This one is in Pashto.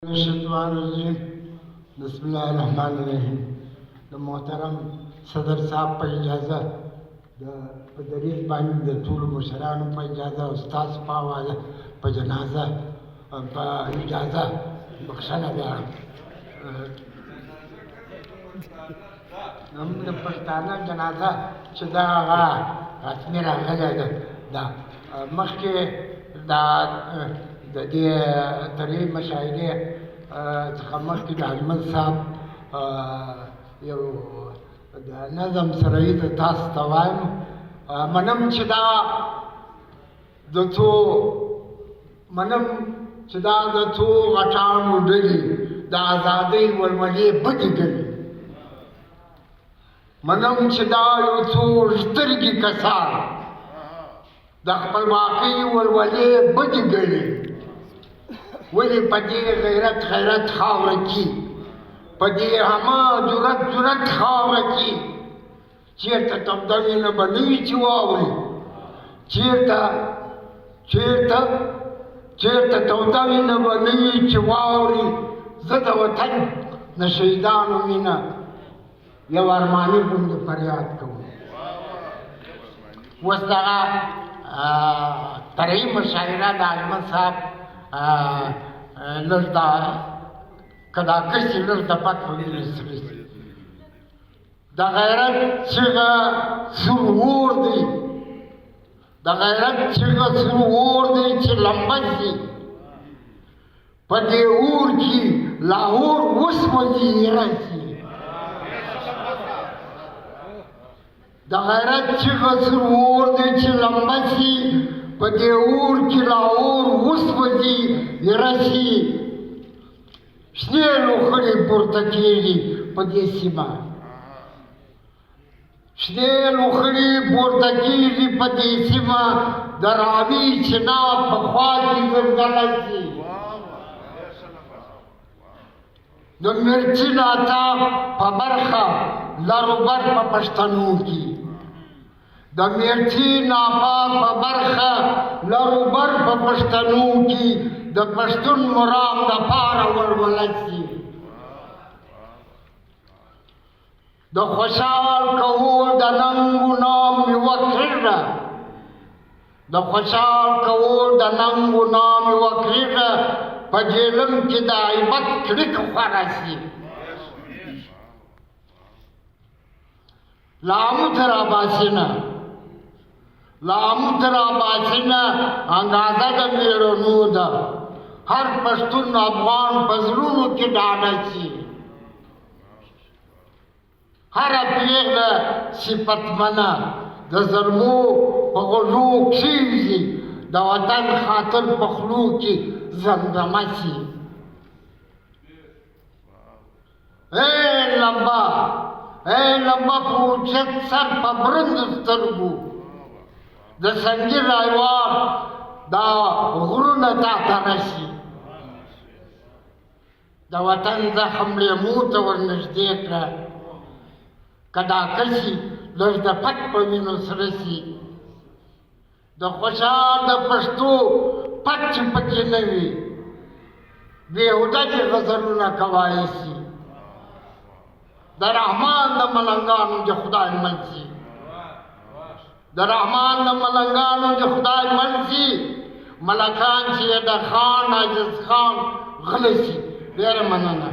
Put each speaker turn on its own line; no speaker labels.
الشیطان الرجیم بسم الله الرحمن الرحیم د محترم صدر صاحب په اجازه په دریغ باندې د ټولو مشرانو په اجازه او ستاسو په حواله په جنازه په اجازه بخښنه غواړم زموږ د پښتانه جنازه چې دا هغه رسمي راغلی ده دا مخکې دا د دې درې مشاهدې څخه مخکې د احمد صاحب یو د نظم سره یې تاسو ته وایم منم چې دا د څو غټانو ډلې د ازادۍ ولولې بدې ډلې منم چې دا یو څو سترګې کسان د خپلواکۍ ولولې بدې ډلې ولې په دې غیرت خاوره کې په دې همه جرأت خاوره کې چېرته توده وینه به نه وي چې واوري چېرته توده وینه به نه وي چې واوري زه د وطن د شهیدانو وینه یو ارماني غوندې فریاد کوم اوس دغه فرعي مشاعره د احمد صاحب لږ دا که دا کسي لږ د پت په وینې سرې شي د غیرت چغه سور اور دی د غیرت چغه سور اور دی چې لمبه شي په دې اور کې لاهور وسوځي ایره شي د غیرت چغه سور اور دی چې لمبه شي په دې اور کې لاهور وسوځي ایره شي شنې لوخړې پورته کېږي په دې سیمه شنې لوخړې پورته کېږي په دې سیمه د راوي چنار په خوا کې ځنګله شي د مرچي ناڅا په برخه لروبر په پښتنو کې د مرچي ناپاک په برخه لروبر په پښتنو کې د پښتون مرام د پاره ولولت شي د خوشحال کول د ننګو نام یوه کړه د خوشحال کول د ننګو نام یوه کړه په جیلم کې د عیبت کړک خوره شي لاموت راباسینه انګازه د میړنو ده هر پښتون افغان په زړونو کې ډاډه شي هره پېغله صفتمنه د زلمو په غوږو کښېږي د وطن خاطر په خولو کې زمزمه شي ای لمبه په اوچت سر په برندو سترګو د سنګي رایوان دا غرونه تا ته رسي د وطن زخم لیمو ته ورنږدې کړه که دا کسي لږ د پت په وینو سره شي د خوشحال د پښتو پت چې پکې نه وي بېهوده دې غزلونه کولی شي د رحمان د ملنګانو د خدای مل شي د رحمان د ملنګانو د خدای مل شي ملکان چې د خان عاجز خان غلی شي ډېره مننه